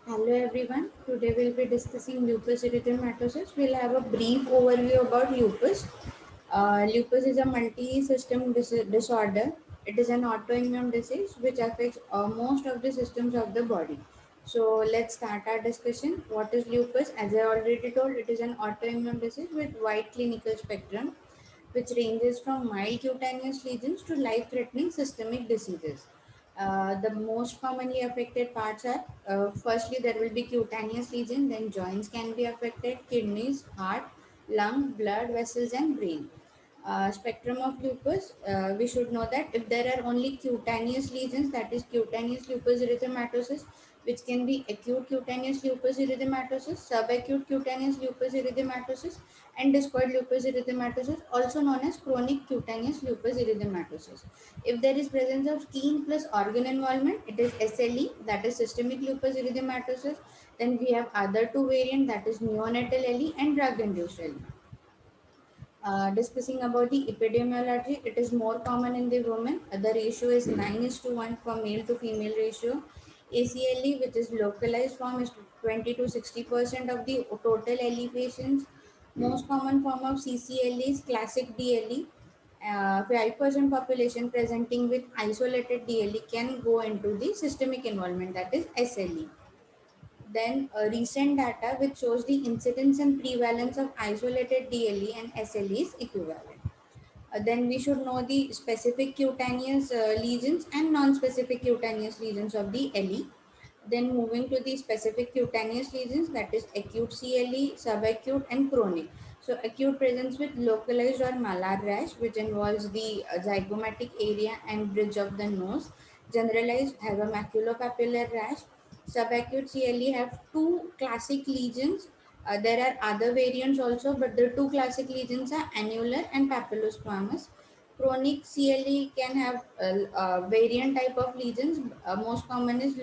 Hello everyone. Today we'll be discussing lupus erythematosus. We'll have a brief overview about lupus. Lupus is a multi-system disorder. It is an autoimmune disease which affects most of the systems of the body. So let's start our discussion. What is lupus? As I already told, it is an autoimmune disease with wide clinical spectrum, which ranges from mild cutaneous lesions to life-threatening systemic diseases. The most commonly affected parts are firstly, there will be cutaneous lesion, then joints can be affected, kidneys, heart, lung, blood vessels, and brain. Spectrum of lupus, we should know that if there are only cutaneous lesions, that is cutaneous lupus erythematosus, which can be acute cutaneous lupus erythematosus, subacute cutaneous lupus erythematosus, and discoid lupus erythematosus, also known as chronic cutaneous lupus erythematosus. If there is presence of skin plus organ involvement, it is SLE, that is systemic lupus erythematosus. Then we have other two variants, that is neonatal LE and drug-induced LE. Discussing about the epidemiology, it is more common in the women. The ratio is 9 is to 1 for male to female ratio. ACLE, which is localized form, is 20 to 60% of the total LE patients. Most common form of CCLE is classic DLE. 5% population presenting with isolated DLE can go into the systemic involvement, that is SLE. Then recent data which shows the incidence and prevalence of isolated DLE and SLE is equivalent. Then we should know the specific cutaneous lesions and non-specific cutaneous lesions of the LE. Then moving to the specific cutaneous lesions, that is acute CLE, subacute and chronic. So acute presents with localized or malar rash, which involves the zygomatic area and bridge of the nose. Generalized have a maculopapular rash. Subacute CLE have two classic lesions. There are other variants also, but the two classic lesions are annular and papillosquamous. Chronic CLE can have variant type of lesions. Most common is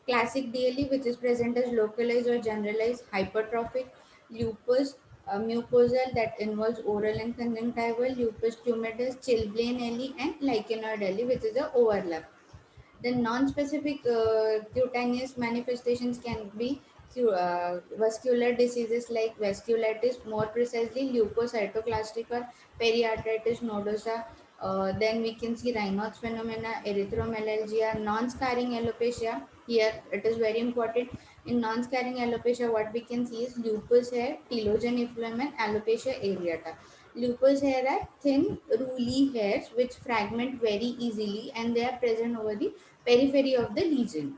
classic DLE, which is present as localized or generalized hypertrophic, lupus mucosal that involves oral and conjunctival, lupus cumatus, chilblain LE, and lichenoid LE, which is a overlap. The non-specific cutaneous manifestations can be vascular diseases like vasculitis, more precisely leukocytoclastic or periarteritis nodosa. Then we can see Raynaud's phenomena, erythromelalgia, non-scarring alopecia. Here it is very important. In non-scarring alopecia, what we can see is lupus hair, telogen effluent, and alopecia areata. Lupus hair are thin, ruly hairs which fragment very easily and they are present over the periphery of the lesion.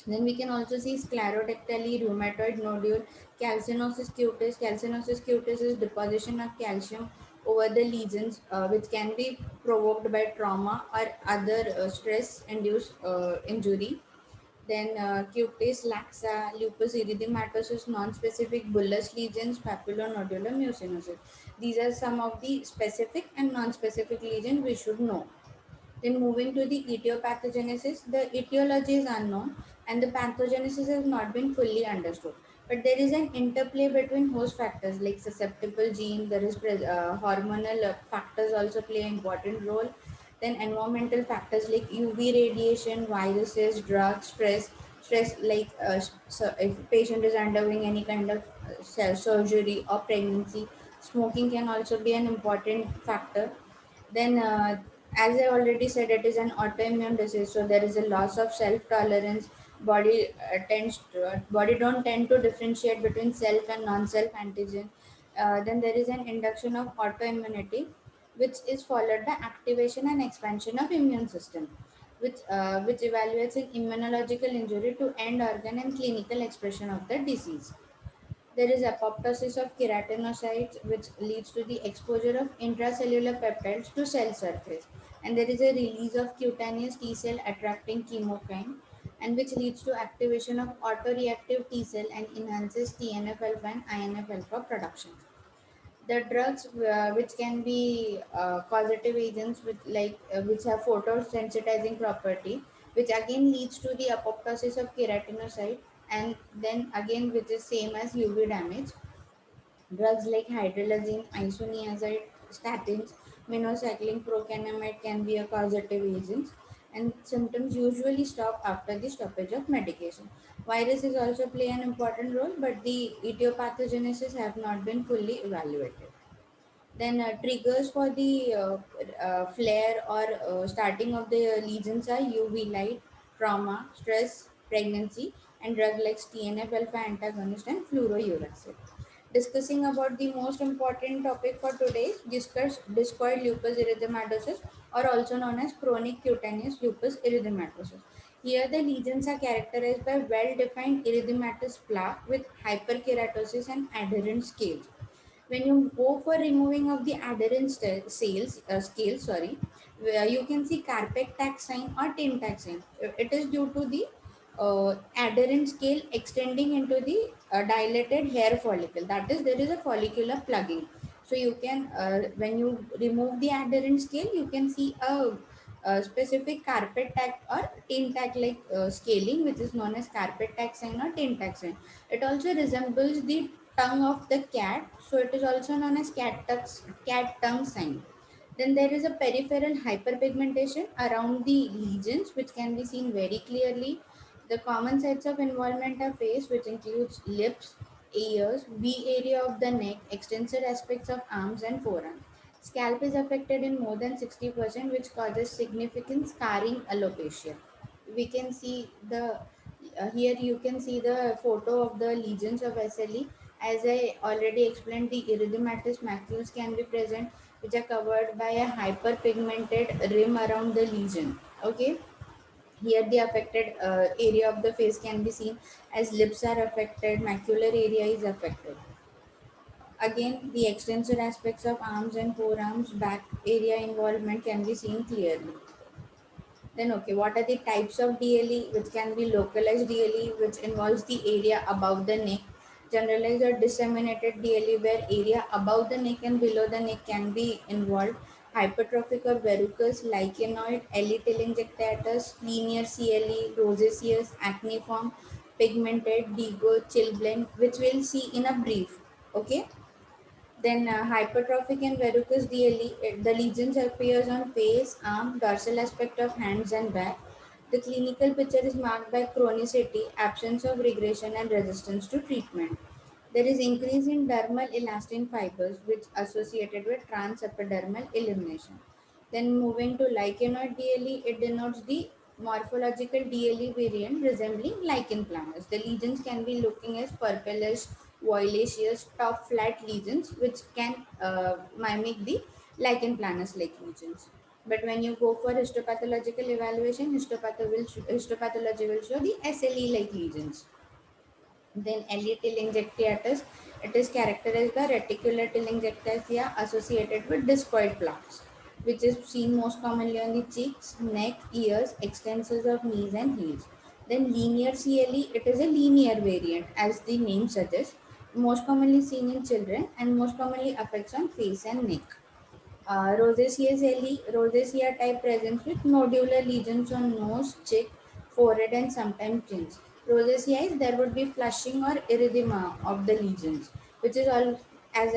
Then we can also see sclerotectally, rheumatoid nodule, calcinosis cutis. Calcinosis cutis is deposition of calcium over the lesions, which can be provoked by trauma or other stress-induced injury. Then cutis laxa, lupus erythematosus, non-specific bullous lesions, papulonodular mucinosis. These are some of the specific and non-specific lesions we should know. Then moving to the etiopathogenesis, the etiology is unknown and the pathogenesis has not been fully understood. But there is an interplay between host factors like susceptible gene, there is hormonal factors also play an important role. Then environmental factors like UV radiation, viruses, drugs, stress like so if patient is undergoing any kind of surgery or pregnancy, smoking can also be an important factor. Then, as I already said, it is an autoimmune disease, so there is a loss of self-tolerance. Body don't tend to differentiate between self and non-self antigen. Then there is an induction of autoimmunity, which is followed by activation and expansion of immune system, which evaluates an immunological injury to end organ and clinical expression of the disease. There is apoptosis of keratinocytes, which leads to the exposure of intracellular peptides to cell surface. And there is a release of cutaneous T cell attracting chemokine, and which leads to activation of autoreactive T cell and enhances TNF alpha and INF alpha production. The drugs which can be causative agents which have photosensitizing property, which again leads to the apoptosis of keratinocyte, and then again which is same as UV damage. Drugs like hydralazine, isoniazid, statins, minocycline, procainamide can be a causative agents. and symptoms usually stop after the stoppage of medication. Viruses also play an important role, but the etiopathogenesis have not been fully evaluated. Then triggers for the flare or starting of the lesions are UV light, trauma, stress, pregnancy, and drug like TNF alpha antagonist and fluorouracil. Discussing about the most important topic for today, discuss discoid lupus erythematosus, or also known as chronic cutaneous lupus erythematosus. Here the lesions are characterized by well-defined erythematous plaque with hyperkeratosis and adherent scales. When you go for removing of the adherent scale, sorry, where you can see carpet tax sign or tin tax sign. It is due to the adherent scale extending into the dilated hair follicle. That is, there is a follicular plugging. So you can, when you remove the adherent scale, you can see a specific carpet tack or tin tack like scaling, which is known as carpet tack sign or tin tack sign. It also resembles the tongue of the cat, so it is also known as cat tongue sign. Then there is a peripheral hyperpigmentation around the lesions, which can be seen very clearly. The common sites of involvement are face, which includes lips, ears, V area of the neck, extensor aspects of arms and forearm. Scalp is affected in more than 60%, which causes significant scarring alopecia. We can see the here you can see the photo of the lesions of SLE. As I already explained, the erythematous macules can be present, which are covered by a hyperpigmented rim around the lesion. Okay, here the affected area of the face can be seen as lips are affected, macular area is affected. Again, the extensor aspects of arms and forearms, back area involvement can be seen clearly. Then, okay, what are the types of DLE? Which can be localized DLE, which involves the area above the neck. Generalized or disseminated DLE, where area above the neck and below the neck can be involved. Hypertrophic or verrucous, lichenoid, telangiectatus, linear CLE, rosaceous, acneiform, pigmented, digo, chilblain, which we'll see in a brief. Okay. Then hypertrophic and verrucous DLE, the lesions appears on face, arm, dorsal aspect of hands and back. The clinical picture is marked by chronicity, absence of regression and resistance to treatment. There is increase in dermal elastin fibers which associated with transepidermal elimination. Then moving to lichenoid DLE, it denotes the morphological DLE variant resembling lichen planus. The lesions can be looking as purplish, violaceous, top flat lesions which can mimic the lichen planus like lesions. But when you go for histopathological evaluation, histopathology will show the SLE like lesions. Then telangiectatus, it is characterized by reticular telangiectasia associated with discoid plaques, which is seen most commonly on the cheeks, neck, ears, extensors of knees and heels. Then linear CLE, it is a linear variant, as the name suggests, most commonly seen in children and most commonly affects on face and neck. Rosacea celi, rosacea type presents with nodular lesions on nose, cheek, forehead, and sometimes chins. Rosacea is there would be flushing or erythema of the lesions, which is all as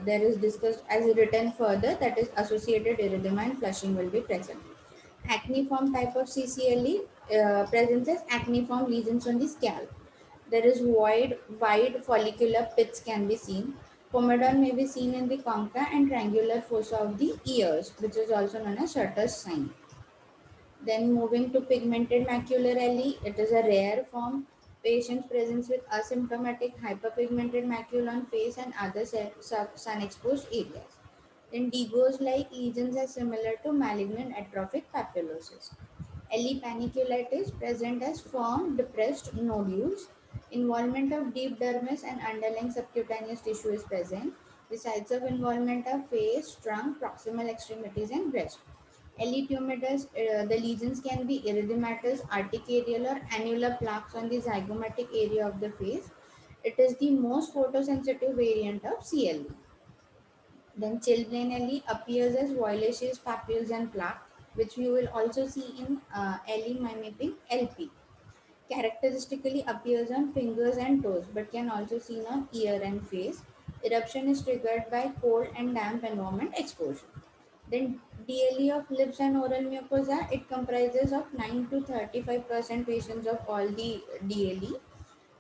there is discussed as written further, that is associated erythema and flushing will be present. Acneiform type of CCLE presents as acneiform lesions on the scalp. There is wide follicular pits can be seen. Comedon may be seen in the concha and triangular fossa of the ears, which is also known as Shutter's sign. Then moving to pigmented macular alley, it is a rare form. Patients presents with asymptomatic hyperpigmented macula on face and other sun-exposed areas. Then Dego's like lesions are similar to malignant atrophic papulosis. Ellie paniculitis present as firm depressed nodules. Involvement of deep dermis and underlying subcutaneous tissue is present. The sites of involvement are face, trunk, proximal extremities, and breast. Erythematous, the lesions can be erythematous, articarial, or annular plaques on the zygomatic area of the face. It is the most photosensitive variant of CLE. Then chilblain appears as violaceous papules and plaque, which we will also see in LE mimicking LP. Characteristically appears on fingers and toes, but can also seen on ear and face. Eruption is triggered by cold and damp environment exposure. Then DLE of lips and oral mucosa, it comprises of 9 to 35% patients of all the DLE.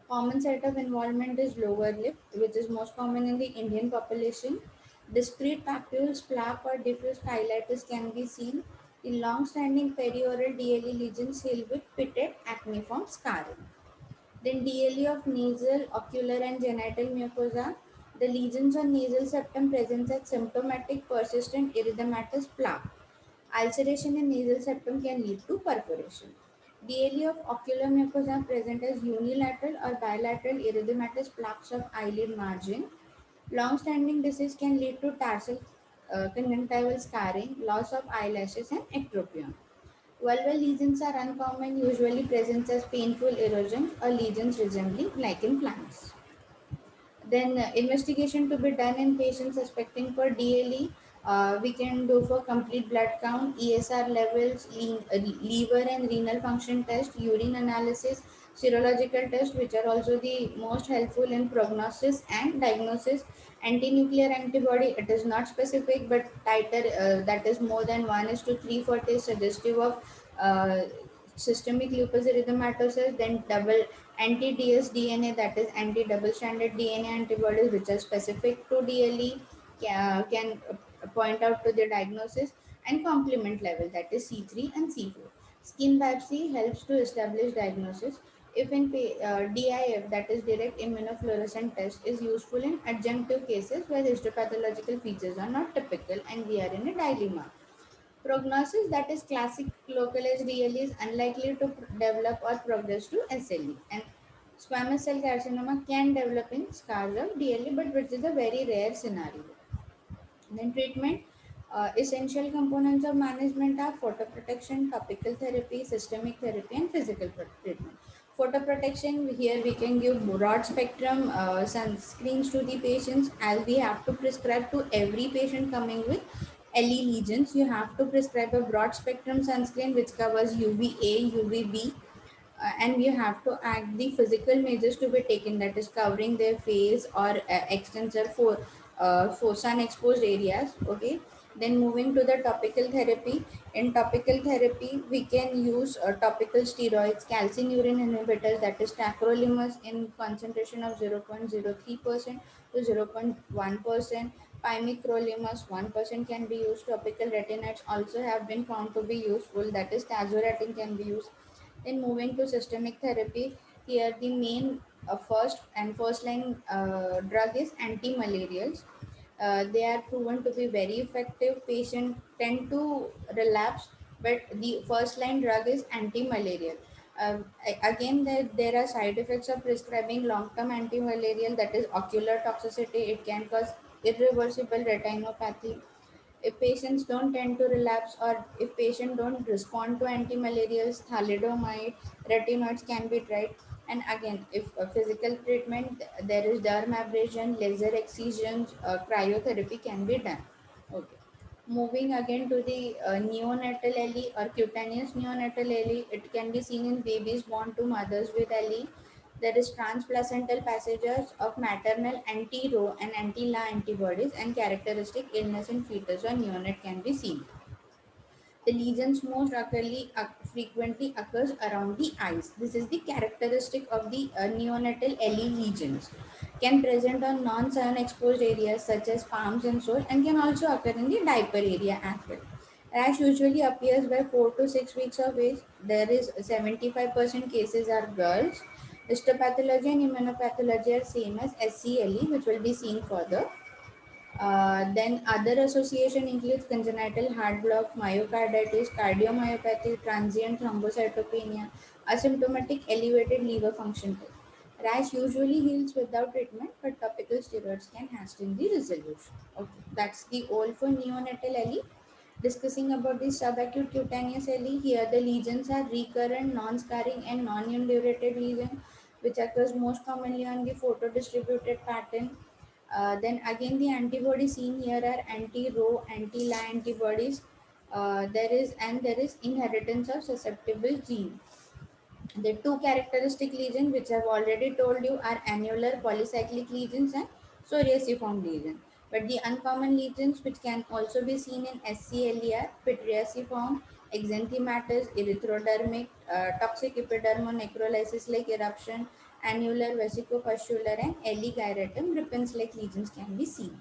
Common site of involvement is lower lip, which is most common in the Indian population. Discrete papules, plaque, or diffuse hylitis can be seen. The long-standing perioral DLE lesions heal with pitted acneiform scarring. Then DLE of nasal, ocular, and genital mucosa. The lesions on nasal septum presents as symptomatic persistent erythematous plaque. Ulceration in nasal septum can lead to perforation. DLE of ocular mucosa present as unilateral or bilateral erythematous plaques of eyelid margin. Long-standing disease can lead to tarsal conjunctival scarring, loss of eyelashes, and ectropion. Vulval lesions are uncommon, usually present as painful erosion or lesions resembling lichen planus. Then investigation to be done in patients suspecting for DLE. We can do for complete blood count, ESR levels, liver and renal function test, urine analysis, serological test, which are also the most helpful in prognosis and diagnosis. Anti-nuclear antibody, it is not specific, but titer that is more than 1 is to 340 is suggestive of systemic lupus erythematosus. Then double anti-dsDNA, that is anti-double stranded DNA antibodies, which are specific to DLE, can point out to the diagnosis. And complement level, that is C3 and C4. Skin biopsy helps to establish diagnosis. If in DIF, that is direct immunofluorescent test, is useful in adjunctive cases where histopathological features are not typical and we are in a dilemma. Prognosis, that is classic localized DLE, is unlikely to develop or progress to SLE. And squamous cell carcinoma can develop in scars of DLE, but which is a very rare scenario. Then treatment, essential components of management are photoprotection, topical therapy, systemic therapy, and physical treatment. Photoprotection, here we can give broad spectrum sunscreens to the patients, as we have to prescribe to every patient coming with LE lesions. You have to prescribe a broad spectrum sunscreen which covers UVA, UVB, and you have to act the physical measures to be taken, that is covering their face or extensor for sun exposed areas. Okay. Then moving to the topical therapy. In topical therapy we can use topical steroids, calcineurin inhibitors, that is tacrolimus, in concentration of 0.03% to 0.1%. Pimecrolimus 1% can be used. Topical retinoids also have been found to be useful, that is tazuratin can be used. Then moving to systemic therapy, here the main first line drug is anti-malarials. They are proven to be very effective. Patients tend to relapse, but the first line drug is anti-malarial. Again, there are side effects of prescribing long-term anti-malarial, that is ocular toxicity. It can cause irreversible retinopathy. If patients don't tend to relapse, or if patients don't respond to antimalarials, thalidomide, retinoids can be tried. And again, if a physical treatment, there is dermabrasion, laser excisions, cryotherapy can be done. Okay. Moving again to the neonatal LE or cutaneous neonatal LE, it can be seen in babies born to mothers with LE. There is transplacental passages of maternal anti-Ro and anti-La antibodies, and characteristic illness in fetus or neonate can be seen. The lesions most frequently occurs around the eyes. This is the characteristic of the neonatal LE lesions. Can present on non-sun exposed areas such as palms and sole, and can also occur in the diaper area as well. Rash usually appears by 4 to 6 weeks of age. There is 75% cases are girls. Histopathology and immunopathology are same as SCLE, which will be seen further. Then other association includes congenital heart block, myocarditis, cardiomyopathy, transient thrombocytopenia, asymptomatic elevated liver function test. Rash usually heals without treatment, but topical steroids can hasten the resolution. Okay, that's the all for neonatal LE. Discussing about the subacute cutaneous LE, here the lesions are recurrent, non-scarring, and non-indurated lesion, which occurs most commonly on the photodistributed pattern. Then again, the antibodies seen here are anti-Ro, anti-La antibodies. There is inheritance of susceptible gene. The two characteristic lesions which I've already told you are annular polycyclic lesions and psoriasiform lesion. But the uncommon lesions, which can also be seen in SCLER, pityriaciform, exanthematous, erythrodermic, toxic epidermonecrolysis like eruption, annular vesicopustular, and eligeratum rippens like lesions can be seen.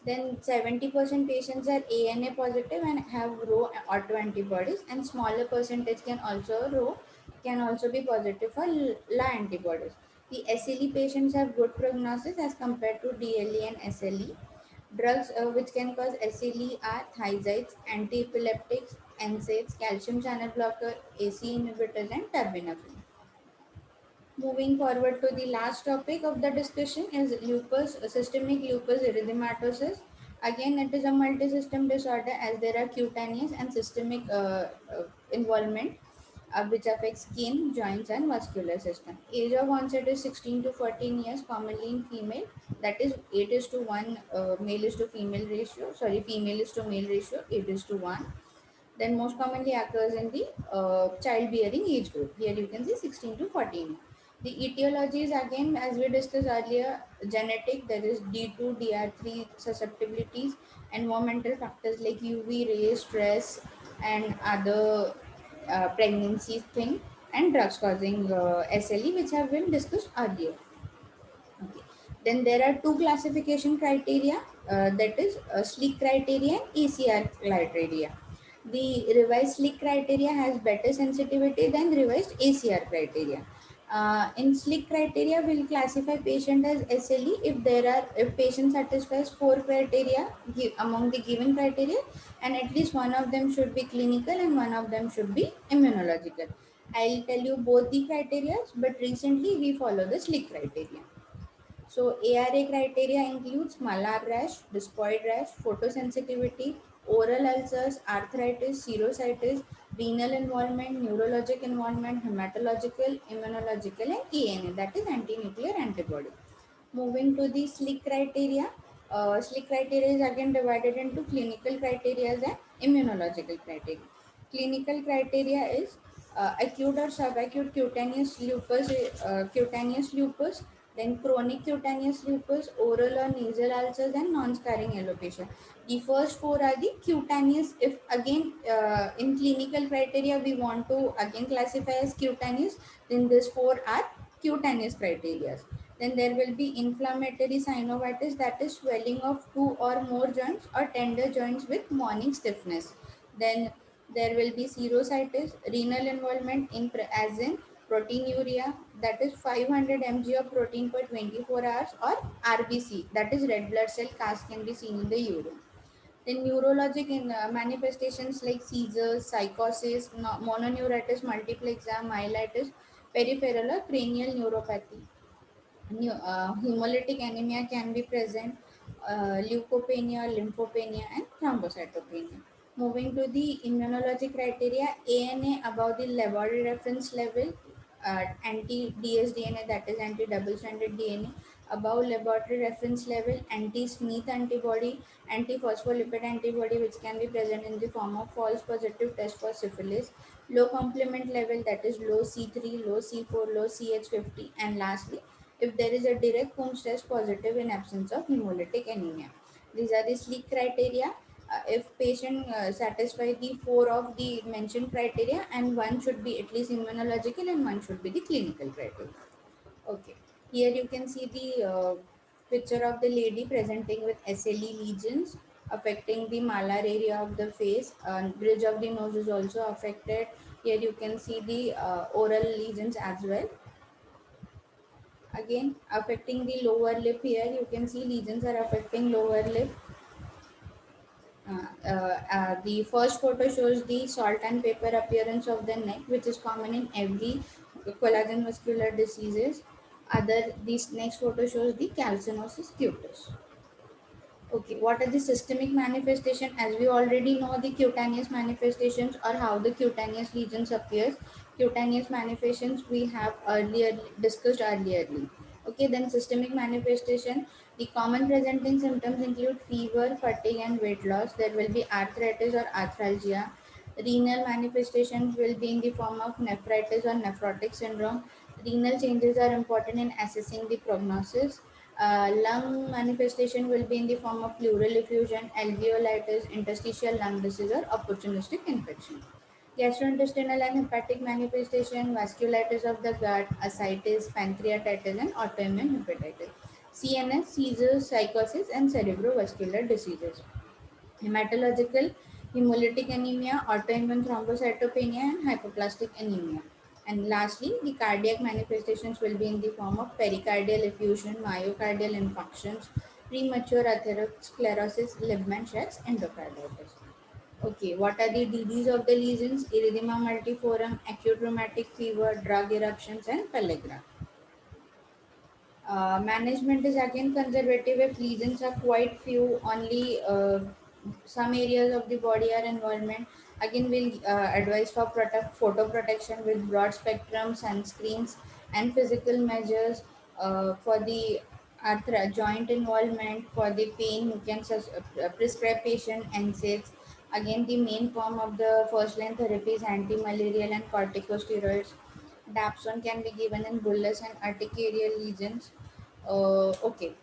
Then 70% patients are ANA positive and have Rho autoantibodies, and smaller percentage can also be positive for La antibodies. The SLE patients have good prognosis as compared to DLE and SLE. Drugs which can cause SLE are thiazides, anti-epileptics, NSAIDs, calcium channel blocker, AC inhibitors, and terbinafine. Moving forward to the last topic of the discussion is lupus, systemic lupus erythematosus. Again, it is a multi-system disorder as there are cutaneous and systemic involvement which affects skin, joints, and muscular system. Age of onset is 16 to 14 years, commonly in female. That is 8 is to 1 male is to female ratio. Sorry, female is to male ratio, 8 is to 1. Then most commonly occurs in the childbearing age group. Here you can see 16 to 14. The etiology is again, as we discussed earlier, genetic. There is D2, DR3 susceptibilities, environmental factors like UV rays, stress, and other pregnancy thing, and drugs causing SLE, which have been discussed earlier. Okay. Then there are two classification criteria, that is SLEEK criteria and ECR criteria. The revised SLEEK criteria has better sensitivity than revised ACR criteria. In SLEEK criteria, we'll classify patient as SLE if patient satisfies four criteria among the given criteria, and at least one of them should be clinical and one of them should be immunological. I'll tell you both the criteria, but recently we follow the SLEEK criteria. So ARA criteria includes malar rash, discoid rash, photosensitivity, oral ulcers, arthritis, serositis, renal involvement, neurologic involvement, hematological, immunological, and ANA, that is anti-nuclear antibody. Moving to the SLEEK criteria, SLEEK criteria is again divided into clinical criteria and immunological criteria. Clinical criteria is acute or subacute cutaneous lupus, then chronic cutaneous lupus, oral or nasal ulcers, and non-scarring alopecia. The first four are the cutaneous. If again in clinical criteria we want to again classify as cutaneous, then these four are cutaneous criteria. Then there will be inflammatory synovitis, that is swelling of two or more joints or tender joints with morning stiffness. Then there will be serositis, renal involvement as in proteinuria, that is 500 mg of protein per 24 hours, or RBC, that is red blood cell cast can be seen in the urine. Then neurologic manifestations like seizures, psychosis, mononeuritis multiplexa, myelitis, peripheral or cranial neuropathy. Hemolytic anemia can be present, leukopenia, lymphopenia, and thrombocytopenia. Moving to the immunology criteria, ANA above the laboratory reference level, anti-dsDNA, that is anti-double stranded DNA, above laboratory reference level, anti-Smith antibody, anti-phospholipid antibody, which can be present in the form of false positive test for syphilis, low complement level, that is low C3, low C4, low CH50, and lastly, if there is a direct Coombs test positive in absence of hemolytic anemia. These are the SLEEK criteria. If patient satisfy the four of the mentioned criteria, and one should be at least immunological and one should be the clinical criteria. Okay, here you can see the picture of the lady presenting with SLE lesions affecting the malar area of the face. Bridge of the nose is also affected. Here you can see the oral lesions as well. Again, affecting the lower lip, here you can see lesions are affecting lower lip. The first photo shows the salt and pepper appearance of the neck, which is common in every collagen muscular diseases. This next photo shows the calcinosis cutis. Okay, what are the systemic manifestation? As we already know, the cutaneous manifestations or how the cutaneous lesions appears. Cutaneous manifestations we have earlier discussed earlierly. Okay, then systemic manifestation. The common presenting symptoms include fever, fatigue, and weight loss. There will be arthritis or arthralgia. Renal manifestations will be in the form of nephritis or nephrotic syndrome. Renal changes are important in assessing the prognosis. Lung manifestation will be in the form of pleural effusion, alveolitis, interstitial lung disease, or opportunistic infection. Gastrointestinal and hepatic manifestation, vasculitis of the gut, ascites, pancreatitis, and autoimmune hepatitis. CNS, seizures, psychosis, and cerebrovascular diseases. Hematological, hemolytic anemia, autoimmune thrombocytopenia, and hypoplastic anemia. And lastly, the cardiac manifestations will be in the form of pericardial effusion, myocardial infarctions, premature atherosclerosis, Libman shocks, endocarditis. Okay, what are the DDs of the lesions? Erythema multiforme, acute rheumatic fever, drug eruptions, and pellagra. Management is again conservative if lesions are quite few, only some areas of the body are involvement. Again, we'll advise for photo protection with broad spectrum sunscreens and physical measures for the joint involvement. For the pain, you can prescribe patient NSAIDs. Again, the main form of the first line therapy is anti-malarial and corticosteroids. Dapsone can be given in bullous and urticarial lesions. Okay.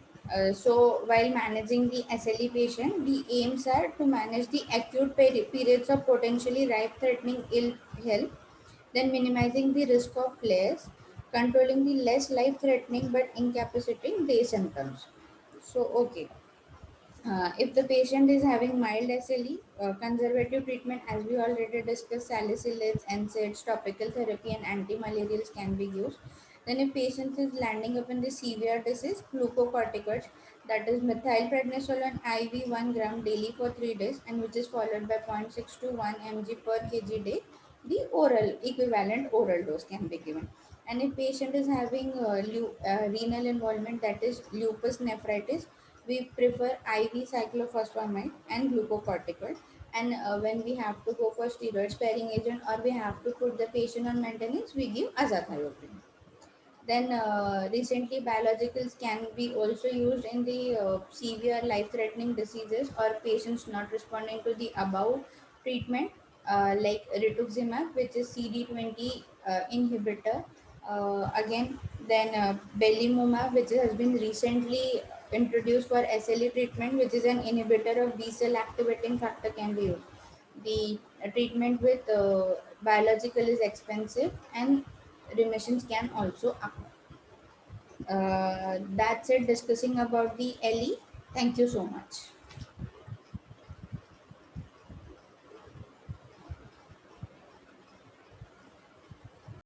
So while managing the SLE patient, the aims are to manage the acute periods of potentially life-threatening ill health, then minimizing the risk of flares, controlling the less life-threatening but incapacitating day symptoms. So, okay. If the patient is having mild SLE, conservative treatment, as we already discussed, salicylates, NSAIDs, topical therapy, and antimalarials can be used. Then, if patient is landing up in the severe disease, glucocorticoids, that is methylprednisolone IV 1 gram daily for 3 days, and which is followed by 0.6 to 1 mg per kg day. The oral equivalent oral dose can be given. And if patient is having renal involvement, that is lupus nephritis, we prefer IV cyclophosphamide and glucocorticoid. And when we have to go for steroid sparing agent or we have to put the patient on maintenance, we give azathioprine. Then recently biologicals can be also used in the severe life-threatening diseases or patients not responding to the above treatment, like rituximab, which is CD20 inhibitor. Again, then belimumab, which has been recently introduced for SLE treatment, which is an inhibitor of B cell activating factor, can be used. The treatment with biological is expensive and remissions can also occur. That's it discussing about the LE. Thank you so much.